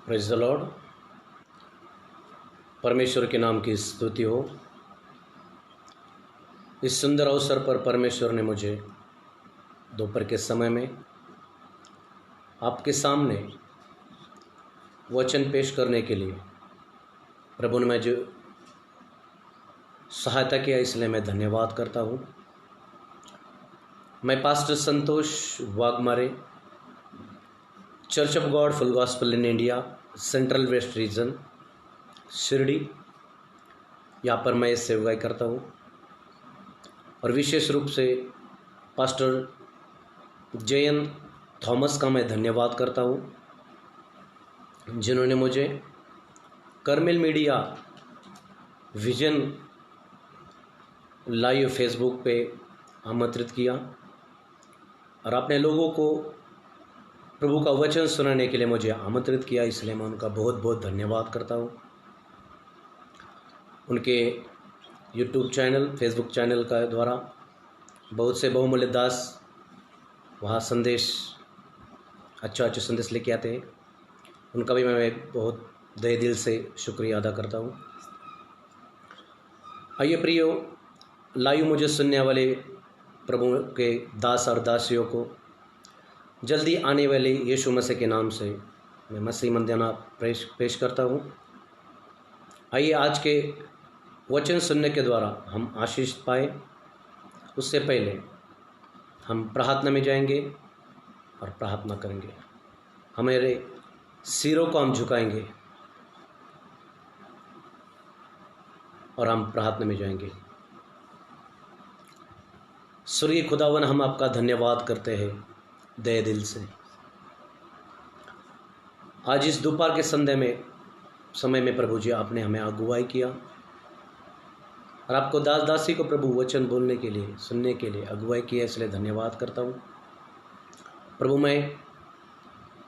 Praise the Lord. परमेश्वर के नाम की स्तुति हो। इस सुंदर अवसर पर परमेश्वर ने मुझे दोपहर के समय में आपके सामने वचन पेश करने के लिए प्रभु ने मुझे सहायता किया, इसलिए मैं धन्यवाद करता हूँ। मैं pastor Santosh Waghmare, church of God full gospel in India, central west region, Shirdi, यहाँ पर मैं सेवकाई करता हूँ। और विशेष रूप से पास्टर जयंत थॉमस का मैं धन्यवाद करता हूँ, जिन्होंने मुझे Carmel media vision live Facebook पे आमंत्रित किया और अपने लोगों को प्रभु का वचन सुनाने के लिए मुझे आमंत्रित किया, इसलिए मैं उनका बहुत बहुत धन्यवाद करता हूँ। उनके यूट्यूब चैनल, फेसबुक चैनल का द्वारा बहुत से बहुमूल्य दास वहाँ संदेश, अच्छा संदेश लेके आते हैं। उनका भी मैं बहुत तहे दिल से शुक्रिया अदा करता हूँ। आइए प्रियो, लाइव मुझे सुनने वाले प्रभु के दास और दासियों को जल्दी आने वाले यीशु मसीह के नाम से मैं मसीह मंदना पेश करता हूँ। आइए आज के वचन सुनने के द्वारा हम आशीष पाए। उससे पहले हम प्रार्थना में जाएंगे और प्रार्थना करेंगे। हमारे सिरों को हम झुकाएंगे और हम प्रार्थना में जाएंगे। स्वर्गीय खुदावन, हम आपका धन्यवाद करते हैं दया दिल से। आज इस दोपहर के समय में प्रभु जी आपने हमें अगुवाई किया और आपको दास दासी को प्रभु वचन बोलने के लिए, सुनने के लिए अगुवाई किया, इसलिए धन्यवाद करता हूँ। प्रभु मैं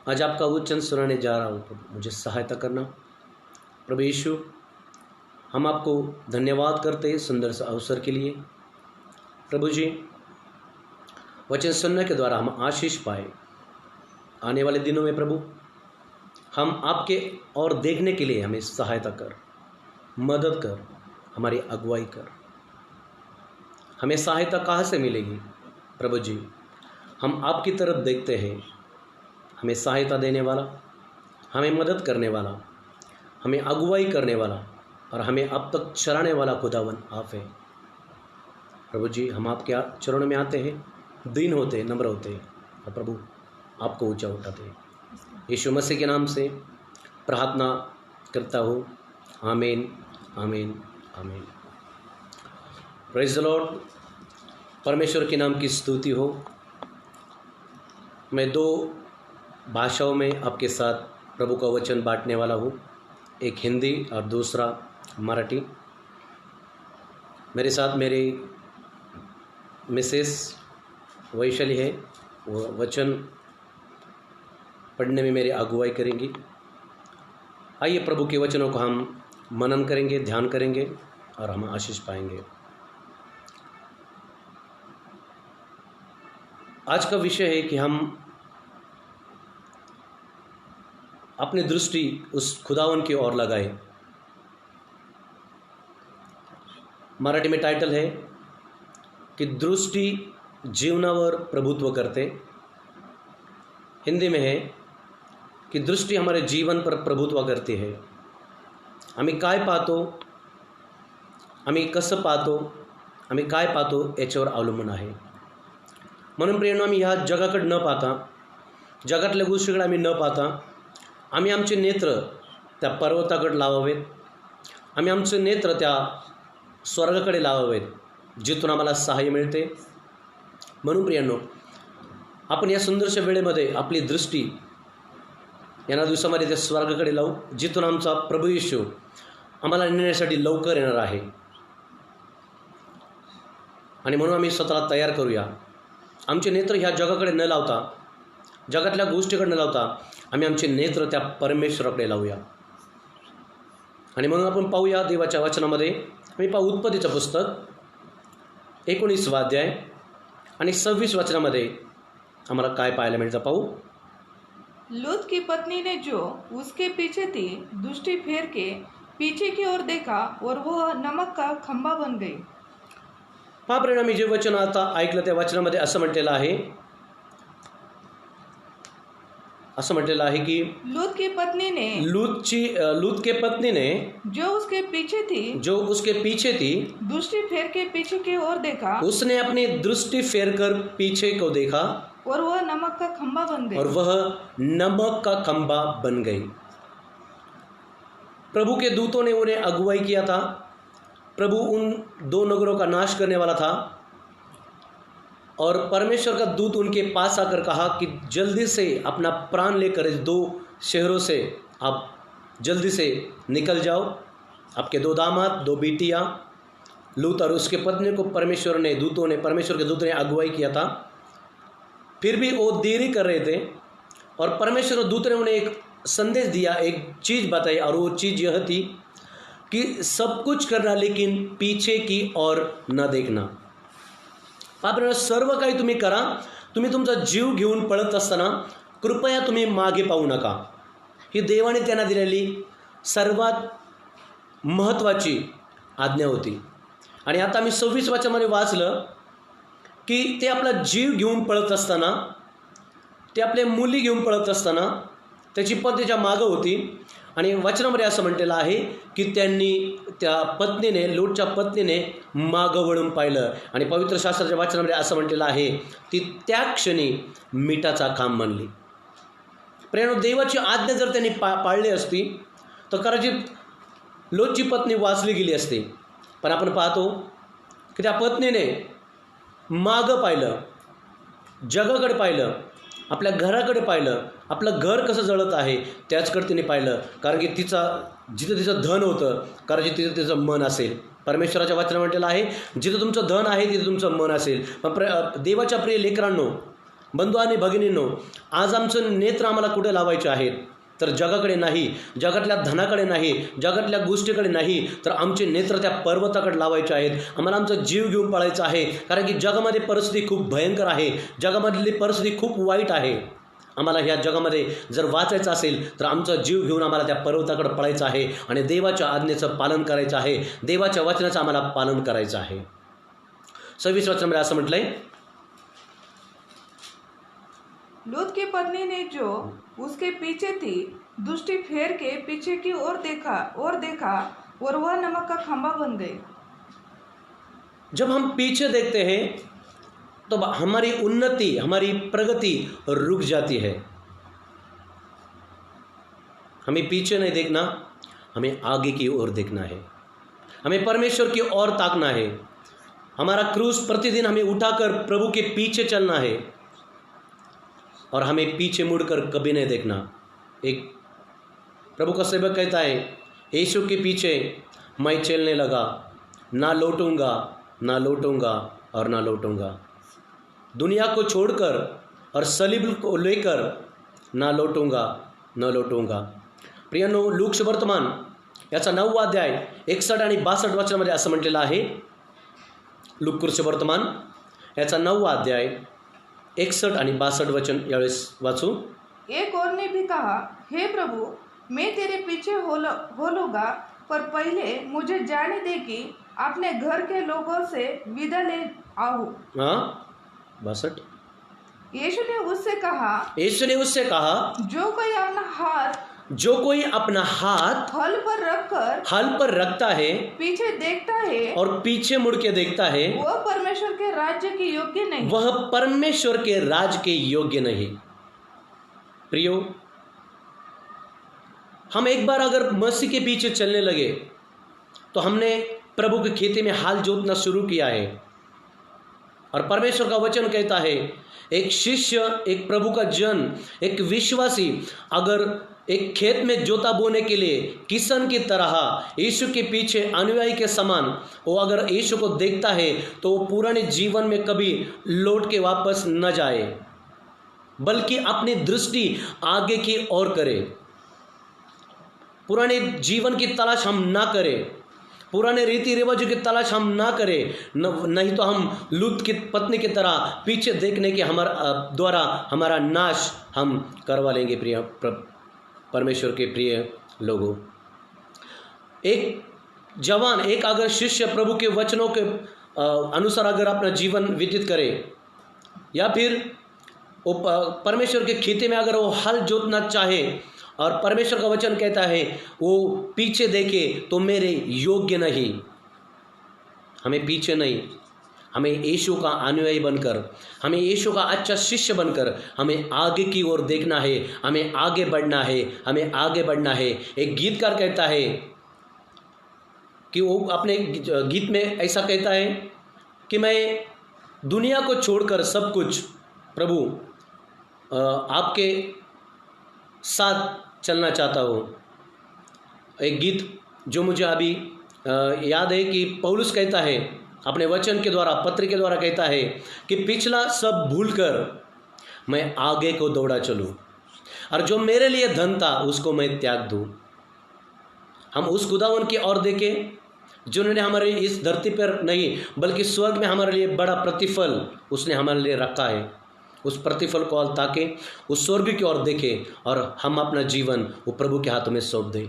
आज आपका वचन सुनाने जा रहा हूँ, प्रभु मुझे सहायता करना। प्रभु यीशु, हम आपको धन्यवाद करते हैं सुंदर से अवसर के लिए। प्रभु जी, वचन सुनने के द्वारा हम आशीष पाए। आने वाले दिनों में प्रभु हम आपके और देखने के लिए हमें सहायता कर, मदद कर, हमारी अगुवाई कर। हमें सहायता कहाँ से मिलेगी प्रभु जी? हम आपकी तरफ देखते हैं। हमें सहायता देने वाला, हमें मदद करने वाला, हमें अगुवाई करने वाला और हमें अब तक चलाने वाला खुदावन आप है। प्रभु जी, हम आपके चरणों में आते हैं, दीन होते हैं, नम्र होते हैं और प्रभु आपको ऊंचा उठाते हैं। यीशु मसीह के नाम से प्रार्थना करता हूँ। आमीन, आमीन, आमीन। Praise the Lord. परमेश्वर के नाम की स्तुति हो। मैं 2 भाषाओं में आपके साथ प्रभु का वचन बांटने वाला हूँ, एक हिंदी और दूसरा मराठी। मेरे साथ मेरी मिसेस वैशाली है, वो वचन पढ़ने में मेरी अगुवाई करेंगी। आइए प्रभु के वचनों को हम मनन करेंगे, ध्यान करेंगे और हम आशीष पाएंगे। आज का विषय है कि हम अपनी दृष्टि उस खुदावन की ओर लगाए। मराठी में टाइटल है कि दृष्टि जीवनावर प्रभुत्व करते। हिंदी में है कि दृष्टि हमारे जीवन पर प्रभुत्व करती है। आम्ही काय पाहतो, आम्ही कसं पाहतो, आम्ही काय पाहतो याच्यावर अवलंबून आहे। म्हणून प्रियांनो, आम्ही ह्या जगाकडे न पाहता, जगातल्या गोष्टीकडे आम्ही न पाहता, आम्ही आमचे नेत्र त्या पर्वताकडे लावावेत। आम्ही आमचे नेत्र त्या स्वर्गाकडे लावावेत, जिथून आम्हाला सहाय्य मिळते। म्हणून प्रियांनो, आपण या सुंदरशा वेळेमध्ये आपली दृष्टी या दिवसामध्ये त्या स्वर्गाकडे लावू, जिथून आमचा प्रभू येशू आम्हाला नेण्यासाठी लवकर येणार आहे। आणि म्हणून आम्ही स्वतःला तयार करूया। आमचे नेत्र ह्या जगाकडे न लावता, जगातल्या गोष्टीकडे न लावता, आम्ही आमचे नेत्र त्या परमेश्वराकडे लावूया। आणि म्हणून आपण पाहूया देवाच्या वचनामध्ये, आम्ही पाहू उत्पत्तीचं पुस्तक 19 अध्याय आणि 26 वचनामध्ये आम्हाला काय पाहायला मिळतं पाहू। लूत की पत्नी ने जो उसके पीछे थी दृष्टि फेर के पीछे की ओर देखा और वह नमक का खंबा बन गई. पहा परिणामी जे वचन आता ऐकलं त्या वचनामध्ये असं म्हटलेलं आहे की लूत की पत्नी ने लूत के पत्नी ने जो उसके पीछे थी दृष्टि फेर के पीछे की ओर देखा, उसने अपनी दृष्टि फेर कर पीछे को देखा और वह नमक का खंबा बन गई. और वह नमक का खंबा बन गई. प्रभु के दूतों ने उन्हें अगुवाई किया था. प्रभु उन दो नगरों का नाश करने वाला था और परमेश्वर का दूत उनके पास आकर कहा कि जल्दी से अपना प्राण लेकर इस दो शहरों से आप जल्दी से निकल जाओ. आपके दो दामाद, दो बेटियां, लूत और उसके पत्नी को परमेश्वर के दूतों ने अगुवाई किया था. फिर भी वो देरी कर रहे थे और परमेश्वर के दूत ने उन्हें एक संदेश दिया, एक चीज़ बताई और वो चीज़ यह थी कि सब कुछ करना लेकिन पीछे की ओर न देखना. बापरे, सर्व काही तुम्ही करा, तुम्ही तुमचा जीव घेऊन पळत असताना कृपया तुम्ही मागे पाहू नका. ही देवाने त्यांना दिलेली सर्वात महत्त्वाची आज्ञा होती. आणि आता मी 26 वाचनामध्ये वाचलं की ते आपला जीव घेऊन पळत असताना, ते आपले मुली घेऊन पळत असताना त्याची पत्नीच्या मागं होती. आणि वचनामध्ये असं म्हटलेलं आहे की त्यांनी त्या पत्नीने, लूटच्या पत्नीने मागं वळून पाहिलं आणि पवित्र शास्त्राच्या वचनामध्ये असं म्हटलेलं आहे ती त्या क्षणी मिठाचा खांब बनली. प्रेरणो, देवाची आज्ञा जर त्यांनी पाळली असती तर कदाचित लोटची पत्नी वाचली गेली असती. पण आपण पाहतो की त्या पत्नीने मागं पाहिलं, जगाकडे पाहिलं, आपल्या घराकडे पाहिलं, आपलं घर कसं जळत आहे त्याचकडे तिने पाहिलं. कारण की जिथं तिचं धन होतं, कारण की तिथं तिचं मन असेल. परमेश्वराच्या वचनात म्हटलेलं आहे जिथं तुमचं धन आहे तिथं तुमचं मन असेल. देवाच्या प्रिय लेकरांनो, बंधू आणि भगिनींनो, आज आमचं नेत्र आम्हाला कुठे लावायचे आहेत तर जगाकडे नाही, जगातल्या धनाकडे नाही, जगातल्या गोष्टीकडे नाही, तर आमचे नेत्र त्या पर्वताकडे लावायचे आहेत. आम्हाला आमचा जीव घेऊन पळायचा आहे. कारण की जगामध्ये परिस्थिती खूप भयंकर आहे, जगामधली परिस्थिती खूप वाईट आहे. आम्हाला ह्या जगामध्ये जर वाचायचं असेल तर आमचा जीव घेऊन आम्हाला त्या पर्वताकडे पळायचं आहे आणि देवाच्या आज्ञेचं पालन करायचं आहे, देवाच्या वचनाचं आम्हाला पालन करायचं आहे. 26 वचनामध्ये असं म्हटलंय, लूत की पत्नी ने जो उसके पीछे थी दृष्टि फेर के पीछे की ओर देखा और वह नमक का खंबा बन गई. जब हम पीछे देखते हैं तो हमारी उन्नति, हमारी प्रगति रुक जाती है. हमें पीछे नहीं देखना, हमें आगे की ओर देखना है. हमें परमेश्वर की ओर ताकना है. हमारा क्रूस प्रतिदिन हमें उठाकर प्रभु के पीछे चलना है और हमें पीछे मुड़कर कभी नहीं देखना. एक प्रभु का सेवक कहता है, यीशु के पीछे मैं चलने लगा, ना लौटूंगा और ना लौटूंगा. दुनिया को छोड़कर और सलीब को लेकर ना लौटूंगा. प्रियानो, लूक वर्तमान याचा 9वा अध्याय 61 आणि 62 वचनामध्ये असं म्हटलेलं आहे. लूक वर्तमान याचा 9वा अध्याय 61 आणि 62 वचन यावेळेस वाचू. एक और ने भी कहा, हे प्रभु, मैं तेरे पीछे हो लूंगा, पर पहले मुझे जाने दे कि अपने घर के लोगों से विदा ले आऊं. 62. यीशु ने उससे कहा, जो कोई अपना हाथ हल पर रखता है, पीछे देखता है और पीछे मुड़ के देखता है, वह परमेश्वर के राज्य के योग्य नहीं. प्रियो, हम एक बार अगर मसीह के पीछे चलने लगे तो हमने प्रभु की खेती में हाल जोतना शुरू किया है. और परमेश्वर का वचन कहता है, एक शिष्य, एक प्रभु का जन, एक विश्वासी अगर एक खेत में जोता बोने के लिए किसान की तरह यीशु के पीछे अनुयायी के समान वो अगर यीशु को देखता है तो वो पुराने जीवन में कभी लौट के वापस न जाए, बल्कि अपनी दृष्टि आगे की ओर करे. पुराने जीवन की तलाश हम ना करें, पुराने रीति रिवाजों की तलाश हम ना करें, नहीं तो हम लूत की पत्नी की तरह पीछे देखने के द्वारा हमारा नाश हम करवा लेंगे। प्रिय परमेश्वर के प्रिय लोगों, एक जवान, एक अगर शिष्य प्रभु के वचनों के अनुसार अगर अपना जीवन व्यतीत करे, या फिर वो परमेश्वर के खेती में अगर वो हल जोतना चाहे और परमेश्वर का वचन कहता है वो पीछे देखे तो मेरे योग्य नहीं, हमें पीछे नहीं, हमें यीशु का अनुयायी बनकर, हमें यीशु का अच्छा शिष्य बनकर हमें आगे की ओर देखना है, हमें आगे बढ़ना है, हमें आगे बढ़ना है। एक गीतकार कहता है कि वो अपने गीत में ऐसा कहता है कि मैं दुनिया को छोड़कर सब कुछ प्रभु आपके साथ चलना चाहता हूँ। एक गीत जो मुझे अभी याद है कि पौलुस कहता है अपने वचन के द्वारा, पत्र के द्वारा कहता है कि पिछला सब भूलकर मैं आगे को दौड़ा चलूँ और जो मेरे लिए धन था उसको मैं त्याग दूँ। हम उस खुदावन की ओर देखें जिन्होंने हमारे इस धरती पर नहीं बल्कि स्वर्ग में हमारे लिए बड़ा प्रतिफल उसने हमारे लिए रखा है। उस प्रतिफल को ताके, उस स्वर्ग की ओर देखें और हम अपना जीवन वो प्रभु के हाथों में सौंप दें।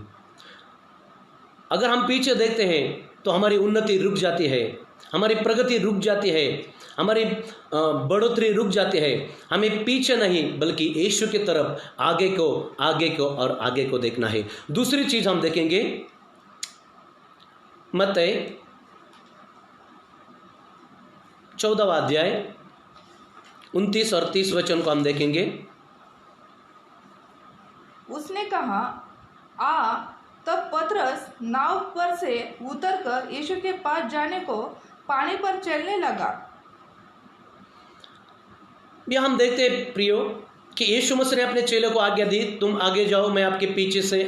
अगर हम पीछे देखते हैं तो हमारी उन्नति रुक जाती है, हमारी प्रगति रुक जाती है, हमारी बढ़ोतरी रुक जाती है। हमें पीछे नहीं बल्कि यीशु की तरफ आगे को और आगे को देखना है। दूसरी चीज हम देखेंगे मत्ती 14वां अध्याय 29 और 30 वचन को हम देखेंगे। उसने कहा, आ। तब पतरस नाव पर से उतरकर यीशु के पास जाने को पानी पर चलने लगा। यह हम देखते हैं प्रियो कि यीशु मसीह ने अपने चेलों को आज्ञा दी, तुम आगे जाओ, मैं आपके पीछे से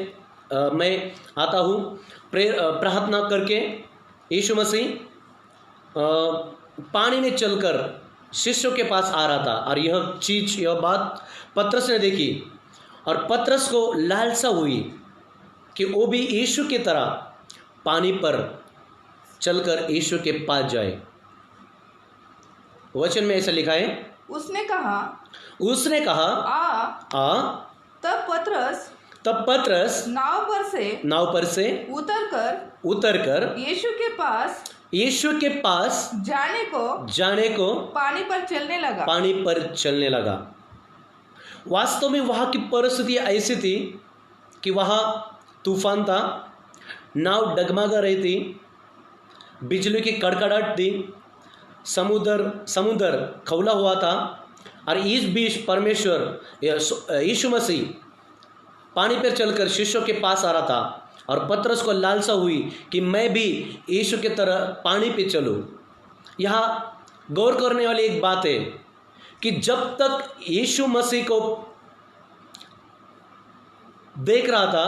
मैं आता हूँ। प्रार्थना करके यीशु मसीह पानी में चलकर शिष्यों के पास आ रहा था और यह बात पतरस ने देखी और पतरस को लालसा हुई कि वो भी यीशु की तरह पानी पर चलकर यीशु के पास जाए। वचन में ऐसा लिखा है, उसने कहा आ। तब पतरस नाव पर से उतरकर यीशु के पास जाने को पानी पर चलने लगा। वास्तव में वहाँ की परिस्थिति ऐसी थी कि वहाँ तूफान था, नाव डगमगा रही थी, बिजली की कड़कड़ाहट थी, समुद्र खौला हुआ था और इस बीच परमेश्वर यीशु मसीह पानी पर चलकर शिष्यों के पास आ रहा था और पतरस को लालसा हुई कि मैं भी यीशु की तरह पानी पे चलूं। यहाँ गौर करने वाली एक बात है कि जब तक यीशु मसीह को देख रहा था,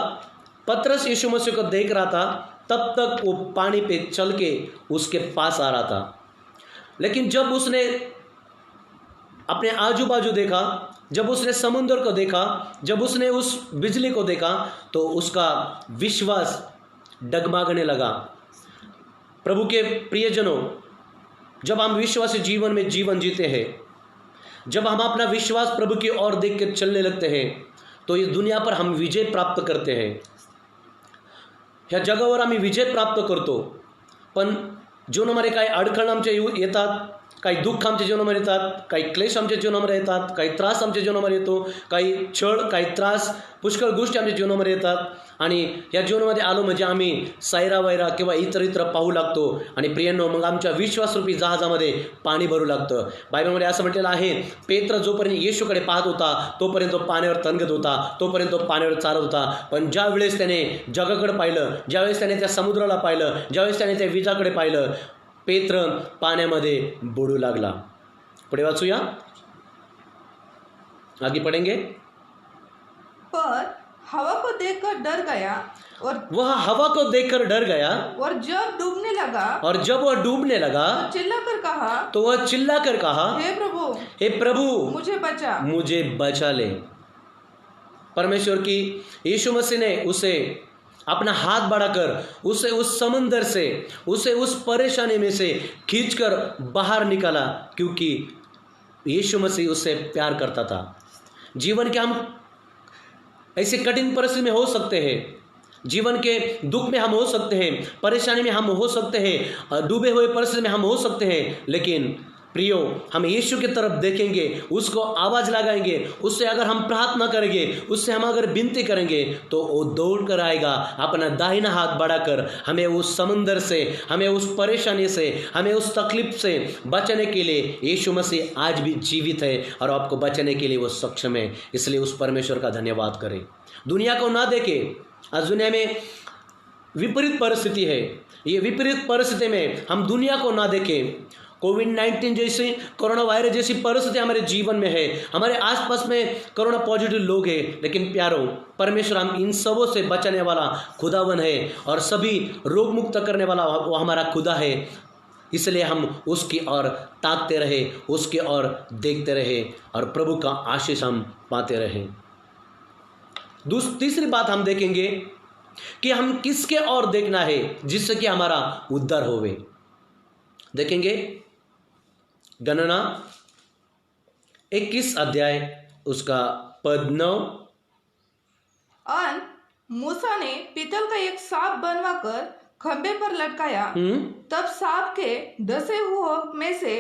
पतरस यीशु मसीह को देख रहा था, तब तक वो पानी पे चल के उसके पास आ रहा था। लेकिन जब उसने अपने आजू बाजू देखा, जब उसने समुद्र को देखा, जब उसने उस बिजली को देखा, तो उसका विश्वास डगमगाने लगा। प्रभु के प्रियजनों, जब हम विश्वासी जीवन में जीवन जीते हैं, जब हम अपना विश्वास प्रभु की ओर देख कर चलने लगते हैं, तो इस दुनिया पर हम विजय प्राप्त करते हैं। ह्या जगावर आम्ही विजय प्राप्त करतो, पण जीवनामध्ये काही अडचण आमच्या येतात, काही दुःख आमच्या जीवनामध्ये येतात, काही क्लेश आमच्या जीवनामध्ये येतात, काही त्रास आमच्या जीवनामध्ये येतो, काही छळ, काही त्रास, पुष्कळ गोष्टी आमच्या जीवनामध्ये येतात आणि या जीवनामध्ये आलो म्हणजे आम्ही सायरा वैरा किंवा इतर पाहू लागतो आणि प्रियांनो मग आमच्या विश्वासरूपी जहाजामध्ये पाणी भरू लागतं। बायबलमध्ये असं म्हटलेलं आहे, पेत्र जोपर्यंत येशूकडे पाहत होता तोपर्यंत तो पाण्यावर तणगत होता, तोपर्यंत तो पाण्यावर चालत होता, पण ज्या वेळेस त्याने जगाकडे पाहिलं, ज्यावेळेस त्याने त्या समुद्राला पाहिलं, ज्यावेळेस त्याने त्या विजाकडे पाहिलं, पेत्र पाण्यामध्ये बुडू लागला। पुढे वाचूया, आगे पढ़ेंगे। पर हवा को देखकर डर गया और वह हवा को देखकर डर गया और जब वह डूबने लगा तो वह चिल्लाकर कहा, हे प्रभु मुझे बचा ले। परमेश्वर की यीशु मसीह ने उसे अपना हाथ बढ़ाकर उसे उस समंदर से, उसे उस परेशानी में से खींचकर बाहर निकाला, क्योंकि यीशु मसीह उससे प्यार करता था। जीवन के हम ऐसे कठिन परिस्थिति में हो सकते हैं, जीवन के दुख में हम हो सकते हैं, परेशानी में हम हो सकते हैं, डूबे हुए परिस्थिति में हम हो सकते हैं, लेकिन प्रियो हम यीशु की तरफ देखेंगे, उसको आवाज़ लगाएंगे, उससे अगर हम प्रार्थना करेंगे, उससे हम अगर विनती करेंगे, तो वो दौड़ कर आएगा अपना दाहिना हाथ बढ़ाकर हमें उस समंदर से, हमें उस परेशानी से, हमें उस तकलीफ से बचाने के लिए यीशु मसीह आज भी जीवित है और आपको बचाने के लिए वो सक्षम है। इसलिए उस परमेश्वर का धन्यवाद करें। दुनिया को ना देखें, आज दुनिया में विपरीत परिस्थिति है। ये विपरीत परिस्थिति में हम दुनिया को ना देखें। कोविड-19 जैसी, कोरोना वायरस जैसी परिस्थिति हमारे जीवन में है, हमारे आसपास में कोरोना पॉजिटिव लोग हैं, लेकिन प्यारों परमेश्वर हम इन सबों से बचाने वाला खुदावन है और सभी रोग मुक्त करने वाला वो हमारा खुदा है। इसलिए हम उसकी ओर ताकते रहे, उसकी ओर देखते रहे और प्रभु का आशीष हम पाते रहे। तीसरी बात हम देखेंगे कि हम किसके ओर देखना है जिससे कि हमारा उद्धार होवे। देखेंगे गणना 21 अध्याय उसका पद 9। और मूसा ने पीतल का एक सांप बनवाकर खंभे पर लटकाया। तब सांप के डसे हुओं में से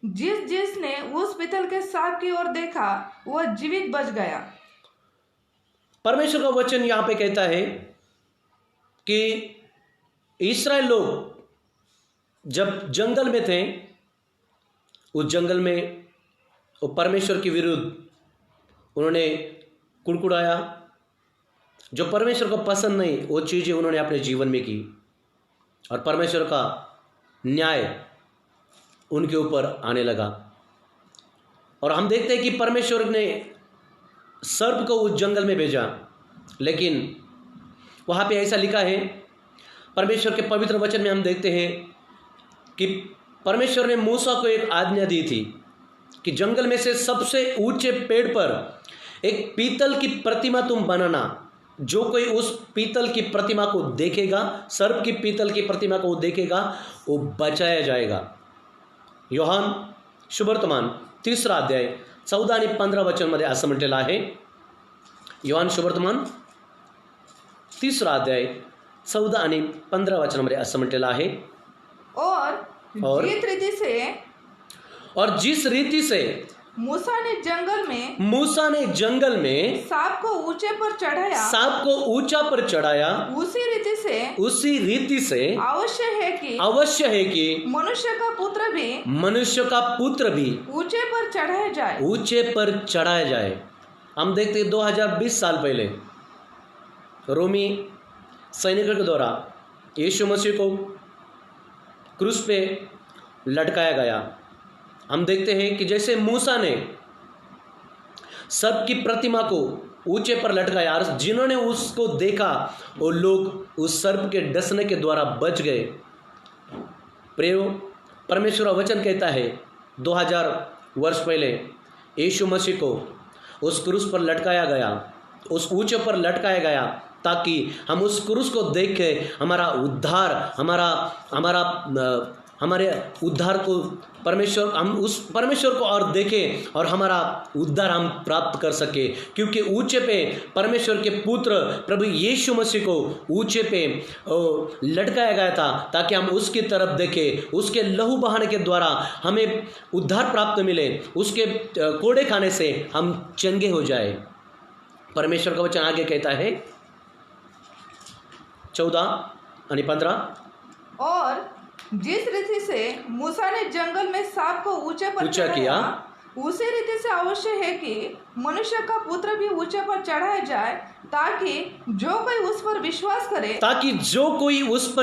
जिसने उस पीतल के सांप की ओर देखा वह जीवित बच गया। परमेश्वर का वचन यहाँ पे कहता है कि इस्राएल लोग जब जंगल में थे, उस जंगल में वो परमेश्वर के विरुद्ध उन्होंने कुड़कुड़ाया, जो परमेश्वर को पसंद नहीं वो चीज़ें उन्होंने अपने जीवन में की और परमेश्वर का न्याय उनके ऊपर आने लगा। और हम देखते हैं कि परमेश्वर ने सर्प को उस जंगल में भेजा, लेकिन वहाँ पे ऐसा लिखा है परमेश्वर के पवित्र वचन में, हम देखते हैं कि परमेश्वर ने मूसा को एक आज्ञा दी थी कि जंगल में से सबसे ऊंचे पेड़ पर एक पीतल की प्रतिमा तुम बनाना। जो कोई उस पीतल की प्रतिमा को देखेगा, सर्प की पीतल की प्रतिमा को देखेगा, वो बचाया जाएगा। योहान शुभवर्तमान 3 अध्याय 14 आणि 15 वचनमध्ये असं म्हटलेलं आहे। योहान शुभवर्तमान 3 अध्याय 14 आणि 15 वचनामध्ये असं म्हटलेलं आहे। और जिस रीति से मूसा ने जंगल में सांप को ऊंचे पर चढ़ाया, उसी रीति से अवश्य है कि मनुष्य का पुत्र भी ऊंचे पर चढ़ाया जाए। हम देखते हैं 2020 साल पहले रोमी सैनिकों के द्वारा यीशु मसीह को क्रूस पे लटकाया गया। हम देखते हैं कि जैसे मूसा ने सर्प की प्रतिमा को ऊंचे पर लटकाया और जिन्होंने उसको देखा वो लोग उस सर्प के डसने के द्वारा बच गए। प्रियो, परमेश्वर वचन कहता है 2000 वर्ष पहले यीशु मसीह को उस क्रूस पर लटकाया गया, उस ऊंचे पर लटकाया गया, ताकि हम उस क्रूस को देख के हमारा उद्धार, हमारे उद्धार को हम उस परमेश्वर को और देखें और हमारा उद्धार हम प्राप्त कर सके। क्योंकि ऊंचे पे परमेश्वर के पुत्र प्रभु यीशु मसीह को ऊंचे पे लटकाया गया था, ताकि हम उसकी तरफ देखें, उसके लहू बहाने के द्वारा हमें उद्धार प्राप्त मिले, उसके कोड़े खाने से हम चंगे हो जाए। परमेश्वर का वचन आगे कहता है 14 आणि 15। और जिस रीति से मूसा ने जंगल में सांप को ऊंचे पर किया, उसी रीति से अवश्य है कि मनुष्य का पुत्र भी ऊंचे पर चढ़ाया जाए, ताकि जो कोई उस पर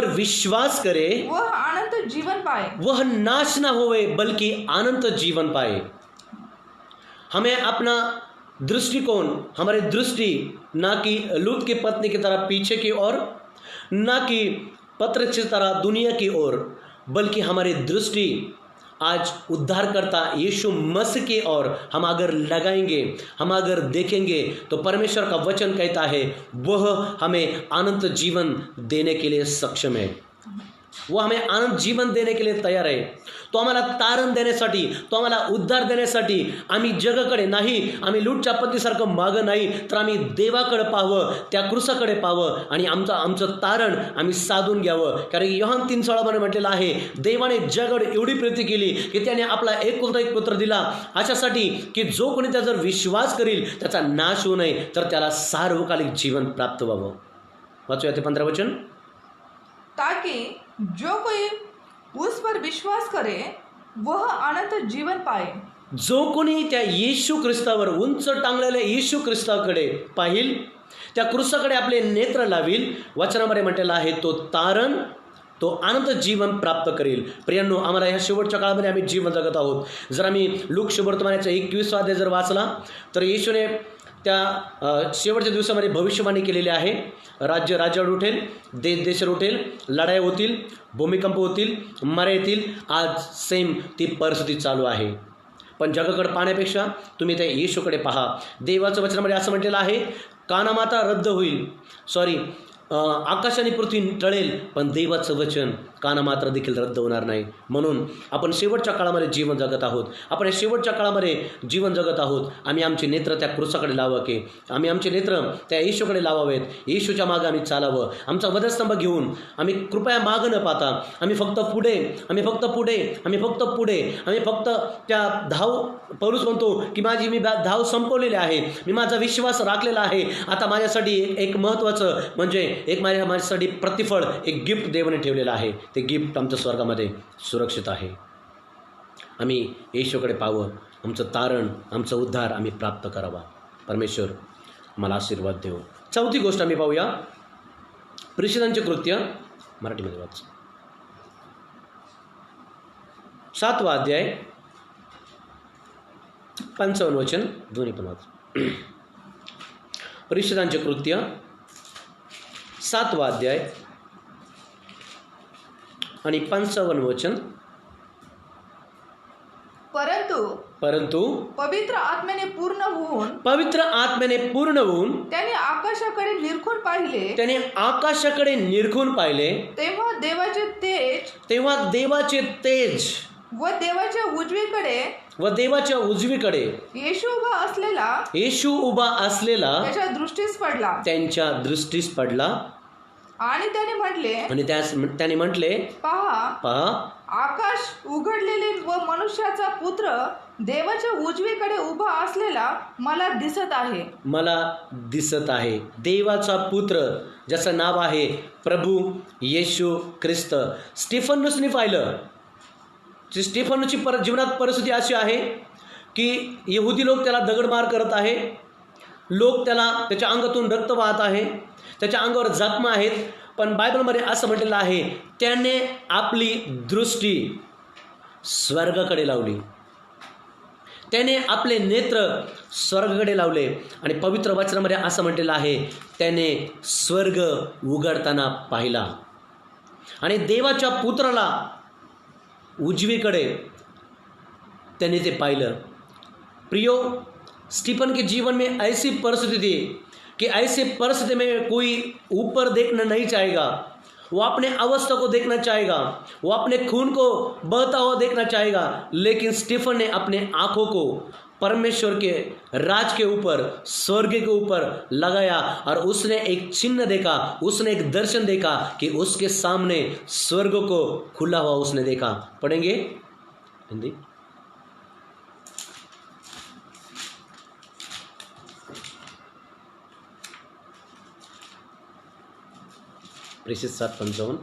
विश्वास करे वह अनंत जीवन पाए, वह नाश न होवे बल्कि अनंत जीवन पाए। हमें अपना दृष्टिकोण, हमारी दृष्टि ना कि लूत की पत्नी की तरह पीछे की ओर, ना कि पत्र की तरह दुनिया की ओर, बल्कि हमारी दृष्टि आज उद्धारकर्ता यीशु मसीह की ओर हम अगर लगाएंगे, हम अगर देखेंगे, तो परमेश्वर का वचन कहता है वह हमें अनंत जीवन देने के लिए सक्षम है। वो हमें आनंद जीवन देणे के लिए तयार आहे। तो आम्हाला तारण देण्यासाठी, तो आम्हाला उद्धार देण्यासाठी आम्ही जगाकडे नाही, आम्ही लूटचापत्तीसारखं मागं नाही, तर आम्ही देवाकडे पाहावं, त्या क्रूसाकडे पाहावं आणि आमचं तारण आम्ही साधून घ्यावं। कारण योहान 3:16 मध्ये म्हटलेलं आहे, देवाने जगावर एवढी प्रीती केली की त्याने आपला एकुलता एक पुत्र दिला, अशासाठी की जो कोणी त्याचा विश्वास करील त्याचा नाश होऊ नये, तर त्याला सार्वकालिक जीवन प्राप्त व्हावं। वाचूया ते 15 वचन। ताकि जो कोई उस पर विश्वास करे वह अनंत जीवन पाए। जो कोणी त्या येशू ख्रिस्तावर, उंच टांगलेल्या येशू ख्रिस्ताकडे पाहिल, त्या क्रूसाकडे आपले नेत्र लावील, वचनामध्ये म्हटलेलं आहे तो तारण, तो अनंत जीवन प्राप्त करेल। प्रियांनो, आम्हाला ह्या शेवटच्या काळामध्ये आम्ही जीवन जगत आहोत। जर आम्ही लूक शुभवर्तमानाचा 21 अध्याय जर वाचला, तर येशूने त्या शेवटच्या दिवसामध्ये भविष्यवाणी केलेली आहे। राज्य राज्यावर उठेल, देश देशावर उठेल, लढाई होतील, भूमिकंप होतील, मारे येतील। आज सेम ती परिस्थिती चालू आहे। पण जगाकडे पाहण्यापेक्षा तुम्ही त्या येशूकडे पहा। देवाच्या वचनामध्ये असं म्हटलेलं आहे, कानामाता रद्द होईल, आकाश आणि पृथ्वी टळेल, पण देवाचं वचन कानामात्र देखील रद्द होणार नाही। म्हणून आपण शेवटच्या काळामध्ये जीवन जगत आहोत। आपण शेवटच्या काळामध्ये जीवन जगत आहोत। आम्ही आमचे नेत्र त्या क्रूसाकडे लावावे, आम्ही आमचे नेत्र त्या येशूकडे लावावेत। येशूच्या मागे आम्ही चालावं। आमचा वधस्तंभ घेऊन आम्ही कृपया मागं न पाहता आम्ही फक्त पुढे, आम्ही फक्त पुढे, आम्ही फक्त पुढे, आम्ही फक्त त्या पौलुस म्हणतो की मी धाव संपवलेली आहे, मी माझा विश्वास राखलेला आहे। आता माझ्यासाठी एक महत्त्वाचं म्हणजे एक माझ्यासाठी प्रतिफळ, एक गिफ्ट देवाने ठेवलेलं आहे। ते गिफ्ट आमच्या स्वर्गामध्ये सुरक्षित आहे। आम्ही येशूकडे पाहावं, आमचं तारण, आमचा उद्धार आम्ही प्राप्त करावा। परमेश्वर मला आशीर्वाद देव। चौथी गोष्ट आम्ही पाहूया, प्रेषितांचे कृत्य, मराठीमध्ये वाच, 7वा अध्याय 55 वचन, दोन्ही पण वाच। प्रेषितांचे कृत्य 7वा अध्याय आणि 55 वचन। परंतु पवित्र आत्म्याने पूर्ण होऊन त्याने आकाशाकडे निरखून पाहिले, तेव्हा देवाचे तेज व देवाच्या उजवीकडे येशू उभा असलेला त्यांच्या दृष्टीस पडला। आणि त्याने म्हटले, पहा आकाश उघडलेले व मनुष्याचा पुत्र देवाच्या उजवीकडे उभा असलेला मला दिसत आहे। देवाचा पुत्र, ज्याचं नाव आहे प्रभू येशू ख्रिस्त। स्टीफनसने पाहिलं। स्टीफनची जीवनात परिस्थिती अशी आहे की यहुदी लोक त्याला दगडमार करत आहे, लोक त्याच्या अंगातून रक्त वाहत आहे, त्याच्या अंगावर जखमा आहेत। पण बायबलमध्ये असं म्हटलेलं आहे, त्याने आपली दृष्टी स्वर्गाकडे लावली, त्याने आपले नेत्र स्वर्गाकडे लावले। आणि पवित्र वचनामध्ये असं म्हटलेलं आहे, त्याने स्वर्ग उघडताना पाहिला आणि देवाच्या पुत्राला उजवीकडे त्याने ते पाहिलं। प्रियो, स्टीफन के जीवन में ऐसी परिस्थिति थी कि ऐसे परिस्थिति में कोई ऊपर देखना नहीं चाहेगा, वो अपने अवस्था को देखना चाहेगा, वो अपने खून को बहता हुआ देखना चाहेगा। लेकिन स्टीफन ने अपने आँखों को परमेश्वर के राज के ऊपर, स्वर्ग के ऊपर लगाया और उसने एक चिन्ह देखा, उसने एक दर्शन देखा कि उसके सामने स्वर्ग को खुला हुआ उसने देखा। पढ़ेंगे हिंदी। प्रेषित 7:55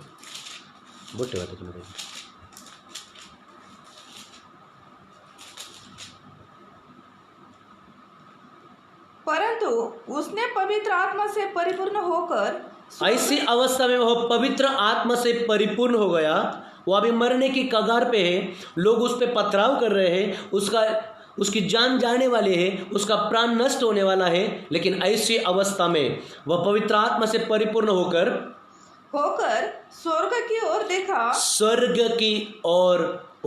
बोट ठेवा त्याच्यामध्ये। परंतु उसने पवित्र आत्मा से परिपूर्ण होकर, ऐसी अवस्था में वह पवित्र आत्मा से परिपूर्ण हो गया। वो अभी मरने की कगार पे है, लोग उस पर पथराव कर रहे हैं, उसकी जान जाने वाले हैं, उसका प्राण नष्ट होने वाला है। लेकिन ऐसी अवस्था में वह पवित्र आत्मा से परिपूर्ण होकर स्वर्ग की ओर देखा, स्वर्ग की ओर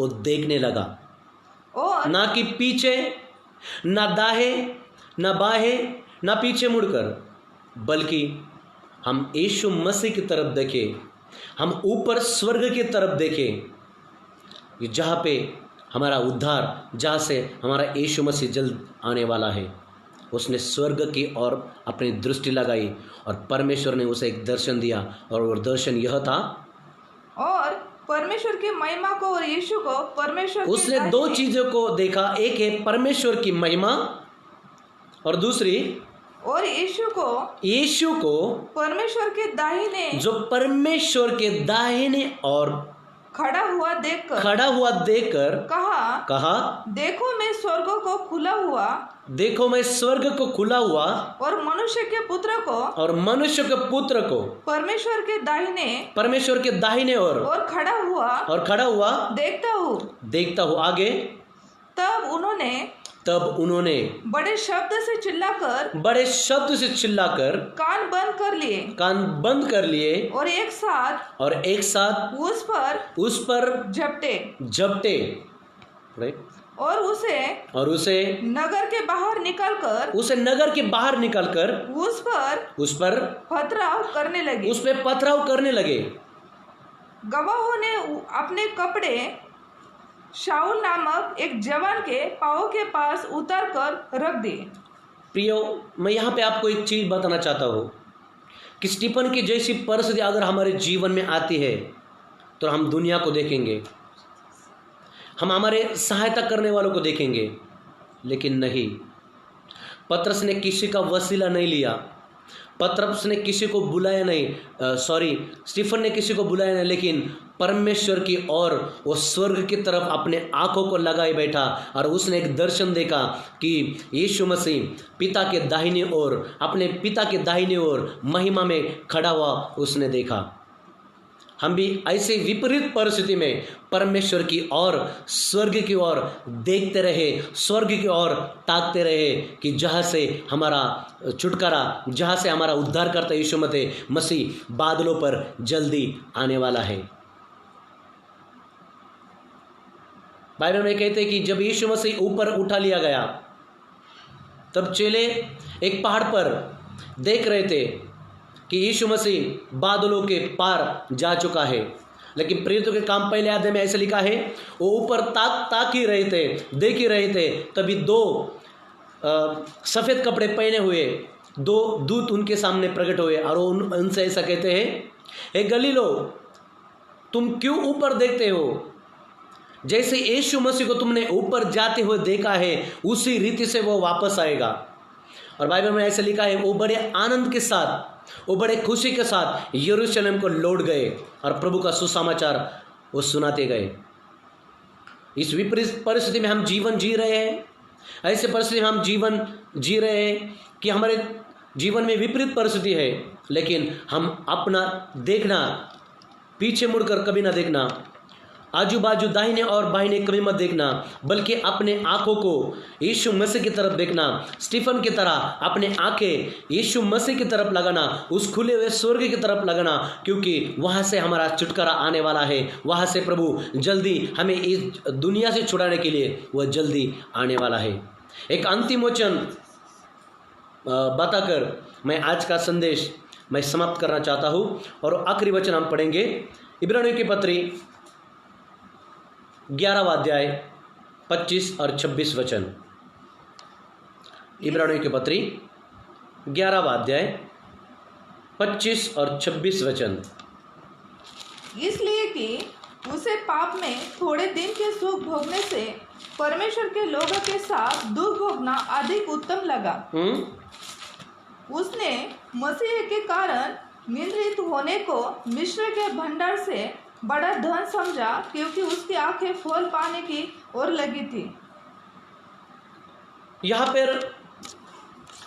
वो देखने लगा, और ना कि पीछे, ना दाहे, ना बाहे, ना पीछे मुड़कर, बल्कि हम यीशु मसीह की तरफ देखें, हम ऊपर स्वर्ग की तरफ देखें, जहाँ पे हमारा उद्धार, जहाँ से हमारा यीशु मसीह जल्द आने वाला है। उसने स्वर्ग की ओर अपनी दृष्टि लगाई और परमेश्वर ने उसे एक दर्शन दिया, और वो दर्शन यह था, और परमेश्वर की महिमा को और यीशु को परमेश्वर के उसने दो दाहिने- चीजों को देखा, एक है परमेश्वर की महिमा और दूसरी और यीशु को परमेश्वर के दाहिने जो परमेश्वर के दाहिने और खड़ा हुआ देखकर कहा, देखो मैं स्वर्ग को खुला हुआ देखो मैं स्वर्ग को खुला हुआ और मनुष्य के पुत्र को परमेश्वर के दाहिने और खड़ा हुआ देखता हूँ। आगे, तब उन्होंने बड़े शब्द से चिल्लाकर कान बंद कर लिए और एक साथ उस पर झपटे, और उसे नगर के बाहर निकलकर उस पर पथराव करने लगे। गवाहों ने अपने कपड़े शाऊल नामक एक जवान के पांव के पास उतार कर रख दिए। प्रियो, मैं यहाँ पे आपको एक चीज बताना चाहता हूँ कि स्टीफन की जैसी परिस्थिति अगर हमारे जीवन में आती है तो हम दुनिया को देखेंगे, हम हमारे सहायता करने वालों को देखेंगे, लेकिन नहीं, पतरस ने किसी का वसीला नहीं लिया, पतरस ने किसी को बुलाया नहीं, स्टीफन ने किसी को बुलाया नहीं, लेकिन परमेश्वर की ओर वो स्वर्ग की तरफ अपने आंखों को लगाए बैठा, और उसने एक दर्शन देखा कि यीशु मसीह पिता के दाहिने ओर, अपने पिता के दाहिने ओर महिमा में खड़ा हुआ उसने देखा। हम भी ऐसे विपरीत परिस्थिति में परमेश्वर की ओर, स्वर्ग की ओर देखते रहे, स्वर्ग की ओर ताकते रहे कि जहाँ से हमारा छुटकारा, जहाँ से हमारा उद्धार करता यीशु मसीह बादलों पर जल्दी आने वाला है। बाइबल में कहते हैं कि जब यीशु मसीह ऊपर उठा लिया गया, तब चेले एक पहाड़ पर देख रहे थे कि यीशु मसीह बादलों के पार जा चुका है, लेकिन प्रेरितों के काम पहले अध्याय में ऐसे लिखा है, वो ऊपर ताक ही रहे थे, देख ही रहे थे, तभी दो सफ़ेद कपड़े पहने हुए दो दूत उनके सामने प्रकट हुए, और उनसे ऐसा कहते हैं, हे गलीलो, तुम क्यों ऊपर देखते हो? जैसे यीशु मसीह को तुमने ऊपर जाते हुए देखा है, उसी रीति से वो वापस आएगा। और बाइबल में ऐसे लिखा है, वो बड़े आनंद के साथ, वो बड़े खुशी के साथ यरूशलेम को लौट गए और प्रभु का सुसमाचार वो सुनाते गए। इस विपरीत परिस्थिति में हम जीवन जी रहे हैं, ऐसे परिस्थिति में हम जीवन जी रहे हैं कि हमारे जीवन में विपरीत परिस्थिति है, लेकिन हम अपना देखना, पीछे मुड़कर कभी ना देखना, आजू बाजू दाहिने और बाहिने कभी मत देखना, बल्कि अपने आंखों को यीशु मसीह की तरफ देखना। स्टीफन की तरह अपने आंखें यीशु मसीह की तरफ लगाना, उस खुले हुए स्वर्ग की तरफ लगाना, क्योंकि वहाँ से हमारा छुटकारा आने वाला है। वहाँ से प्रभु जल्दी हमें इस दुनिया से छुड़ाने के लिए वह जल्दी आने वाला है। एक अंतिम वचन बताकर मैं आज का संदेश मैं समाप्त करना चाहता हूँ, और आखिरी वचन हम पढ़ेंगे, इब्रानियों की पत्री 11वां अध्याय 25 और 26 वचन। इब्रानियों की पत्री 11वां अध्याय 25 और 26 वचन। इसलिए कि उसे पाप में थोड़े दिन के सुख भोगने से परमेश्वर के लोगों के साथ दुख भोगना अधिक उत्तम लगा। उसने मसीह के कारण निंदित होने को मिस्र के भंडार से बड़ा धन समझा, क्योंकि उसकी आंखें फल पाने की ओर लगी थी। यहाँ पर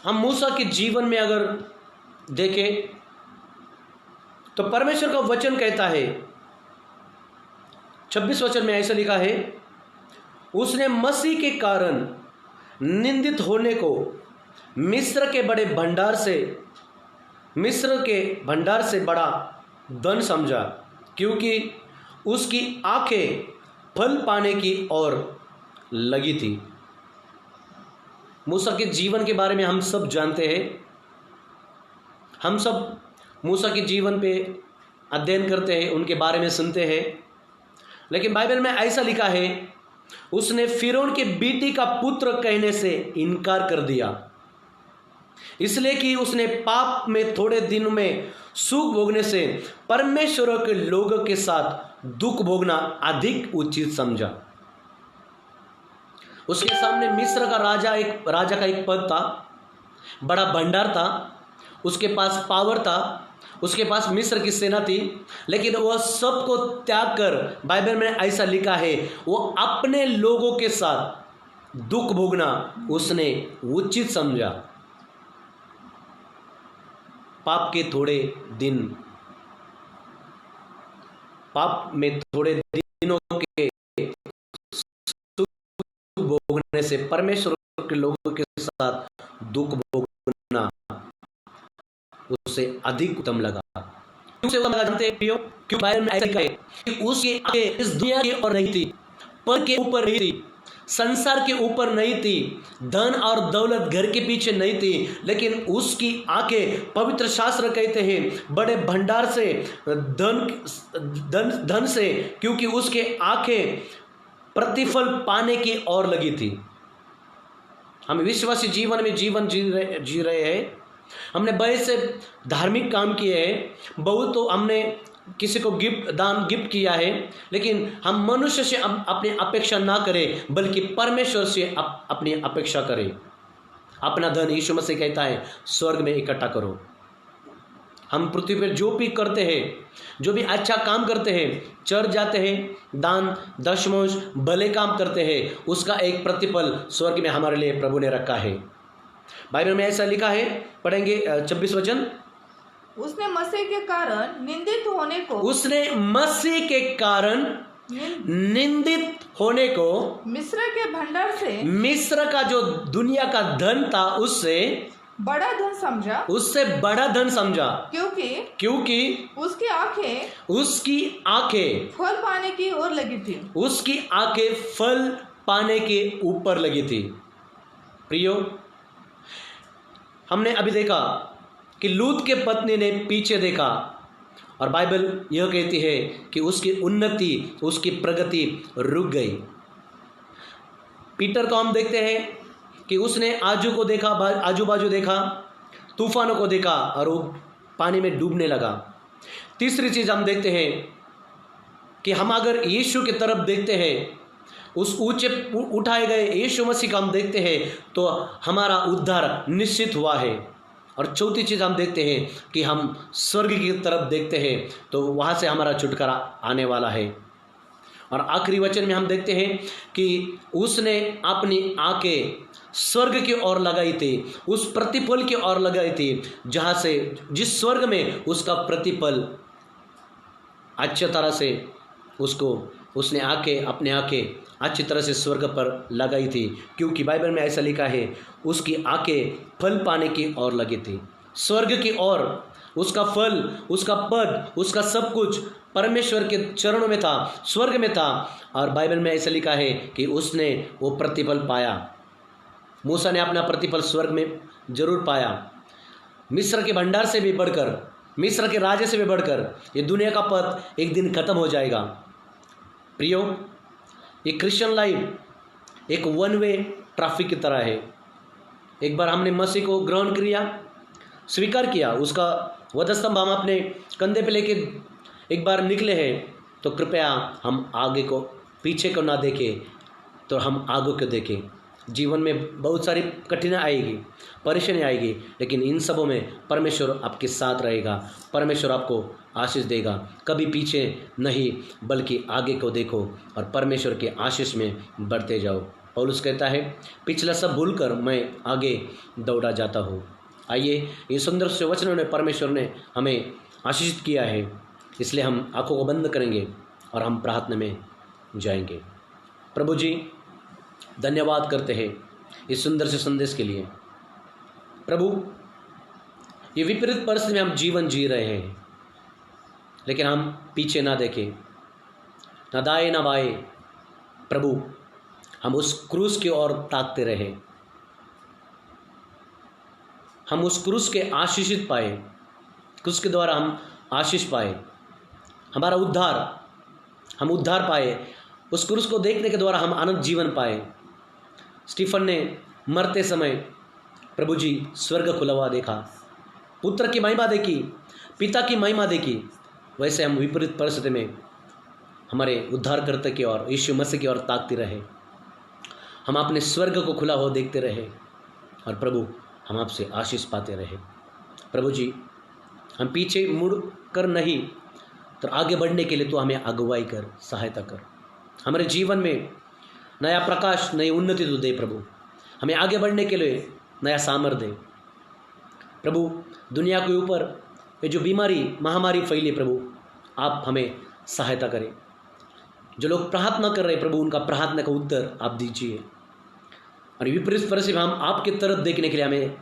हम मूसा के जीवन में अगर देखें तो परमेश्वर का वचन कहता है, 26 वचन में ऐसा लिखा है, उसने मसीह के कारण निंदित होने को मिस्र के भंडार से बड़ा धन समझा, क्योंकि उसकी आंखें फल पाने की ओर लगी थी। मूसा के जीवन के बारे में हम सब जानते हैं। हम सब मूसा के जीवन पे अध्ययन करते हैं, उनके बारे में सुनते हैं। लेकिन बाइबल में ऐसा लिखा है, उसने फिरौन के बेटी का पुत्र कहने से इनकार कर दिया, इसलिए कि उसने पाप में थोड़े दिन में सुख भोगने से परमेश्वर के लोगों के साथ दुख भोगना अधिक उचित समझा। उसके सामने मिस्र का राजा का एक पद था, बड़ा भंडार था, उसके पास पावर था, उसके पास मिस्र की सेना थी, लेकिन वह सबको त्याग कर, बाइबल में ऐसा लिखा है, वो अपने लोगों के साथ दुख भोगना उसने उचित समझा। पाप में थोड़े दिनों के सुख भोगने से परमेश्वर के लोगों के साथ दुख भोगना उसे अधिक उत्तम लगा। क्यों से लगा जानते हैं? क्यों बाइबल में ऐसा लिखा है कि उसकी आंखें इस दुनिया की ओर नहीं थी, पद के ऊपर नहीं थी, संसार के ऊपर नहीं थी, धन और दौलत घर के पीछे नहीं थी, लेकिन उसकी आंखें, पवित्र शास्त्र कहते हैं, बड़े भंडार से, धन से, क्योंकि उसके आंखें प्रतिफल पाने की ओर लगी थी। हम विश्वासी जीवन में जीवन जी रहे हैं। हमने बहुत से धार्मिक काम किए हैं, बहुत तो हमने किसी को गिफ्ट किया है, लेकिन हम मनुष्य से अपनी अपेक्षा ना करें, बल्कि परमेश्वर से अपनी अपेक्षा करें। अपना धन, यीशु मसीह कहता है, स्वर्ग में इकट्ठा करो। हम पृथ्वी पर जो भी करते हैं, जो भी अच्छा काम करते हैं, चर्च जाते हैं, दान दशमांश भले काम करते हैं, उसका एक प्रतिफल स्वर्ग में हमारे लिए प्रभु ने रखा है। बाइबल में ऐसा लिखा है, पढ़ेंगे 26 वचन। उसने मसीह के कारण निंदित होने को मिस्र के भंडार से, मिस्र का जो दुनिया का धन था उससे बड़ा धन समझा, क्योंकि उसकी आंखें फल पाने के ऊपर लगी थी। प्रियो, हमने अभी देखा कि लूत के पत्नी ने पीछे देखा, और बाइबल यह कहती है कि उसकी उन्नति, उसकी प्रगति रुक गई। पीटर को हम देखते हैं कि उसने आजू बाजू देखा, तूफानों को देखा, और वो पानी में डूबने लगा। तीसरी चीज़ हम देखते हैं कि हम अगर यीशु की तरफ देखते हैं, उस ऊंचे उठाए गए यीशु मसीह का हम देखते हैं, तो हमारा उद्धार निश्चित हुआ है। और चौथी चीज़ हम देखते हैं कि हम स्वर्ग की तरफ देखते हैं, तो वहाँ से हमारा छुटकारा आने वाला है। और आखिरी वचन में हम देखते हैं कि उसने अपनी आंखें स्वर्ग की ओर लगाई थी, उस प्रतिफल की ओर लगाई थी, जिस स्वर्ग में उसका प्रतिफल अच्छी तरह से उसने अपने आंखें अच्छी तरह से स्वर्ग पर लगाई थी, क्योंकि बाइबल में ऐसा लिखा है, उसकी आंखें फल पाने की ओर लगी थी, स्वर्ग की ओर। उसका फल, उसका पद, उसका सब कुछ परमेश्वर के चरणों में था, स्वर्ग में था। और बाइबल में ऐसा लिखा है कि उसने वो प्रतिफल पाया। मूसा ने अपना प्रतिफल स्वर्ग में जरूर पाया। मिस्र के भंडार से भी बढ़कर, मिस्र के राजे से भी बढ़कर ये दुनिया का पद एक दिन खत्म हो जाएगा। प्रियो, ये क्रिश्चियन लाइफ एक वन वे ट्रैफिक की तरह है। एक बार हमने मसीह को ग्रहण किया, स्वीकार किया, उसका वधस्तंभ हम अपने कंधे पे लेके एक बार निकले हैं, तो कृपया हम आगे को, पीछे को ना देखें, तो हम आगे को देखें। जीवन में बहुत सारी कठिनाई आएगी, परेशानी आएगी, लेकिन इन सबों में परमेश्वर आपके साथ रहेगा, परमेश्वर आपको आशीष देगा। कभी पीछे नहीं, बल्कि आगे को देखो और परमेश्वर के आशीष में बढ़ते जाओ। पौलुस कहता है, पिछला सब भूलकर मैं आगे दौड़ा जाता हूँ। आइए, ये सुंदर से वचनों ने परमेश्वर ने हमें आशीषित किया है, इसलिए हम आंखों को बंद करेंगे और हम प्रार्थना में जाएंगे। प्रभु जी, धन्यवाद करते हैं इस सुंदर से संदेश के लिए। प्रभु, ये विपरीत परिस्थिति में हम जीवन जी रहे हैं, लेकिन हम पीछे ना देखें, ना दाएं ना बाएं, प्रभु हम उस क्रूस की ओर ताकते रहे, हम उस क्रूस के आशीषित पाए, क्रूस के द्वारा हम आशीष पाए, हमारा उद्धार, हम उद्धार पाए, उस क्रूस को देखने के द्वारा हम अनंत जीवन पाए। स्टीफन ने मरते समय प्रभु जी स्वर्ग खुला हुआ देखा, पुत्र की महिमा देखी, पिता की महिमा देखी। वैसे हम विपरीत परिस्थिति में हमारे उद्धारकर्ता की ओर, यीशु मसीह की ओर ताकते रहे, हम अपने स्वर्ग को खुला हो देखते रहे और प्रभु हम आपसे आशीष पाते रहे। प्रभु जी हम पीछे मुड़ कर नहीं तो आगे बढ़ने के लिए तो हमें अगुवाई कर, सहायता कर, हमारे जीवन में नया प्रकाश, नई उन्नति तो दे प्रभु, हमें आगे बढ़ने के लिए नया सामर्थ्य दे प्रभु। दुनिया के ऊपर ये जो बीमारी, महामारी फैली प्रभु, आप हमें सहायता करें। जो लोग प्रार्थना कर रहे प्रभु, उनका प्रार्थना का उत्तर आप दीजिए और विपरीत परिस्थिति में हम आपकी तरफ देखने के लिए हमें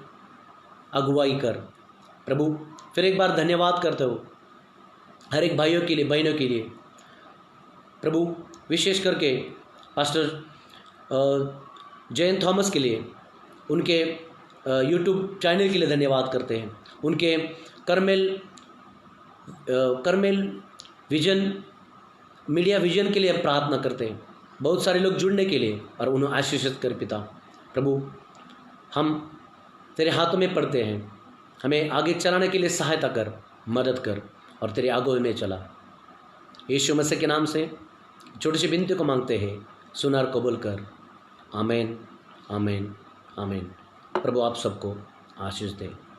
अगुवाई कर प्रभु। फिर एक बार धन्यवाद करते हो हर एक भाइयों के लिए, बहनों के लिए प्रभु, विशेष करके पास्टर जयंत थॉमस के लिए, उनके यूट्यूब चैनल के लिए धन्यवाद करते हैं, उनके करमेल विजन, मीडिया विजन के लिए प्रार्थना करते हैं, बहुत सारे लोग जुड़ने के लिए, और उन्हें आशीषित कर पिता। प्रभु हम तेरे हाथों में पड़ते हैं, हमें आगे चलाने के लिए सहायता कर, मदद कर और तेरे आगुए में चला। यीशु मसीह के नाम से छोटी सी विनती को मांगते हैं, सुनार कबूल कर। आमीन, आमीन, आमीन। प्रभु आप सबको आशीष दे।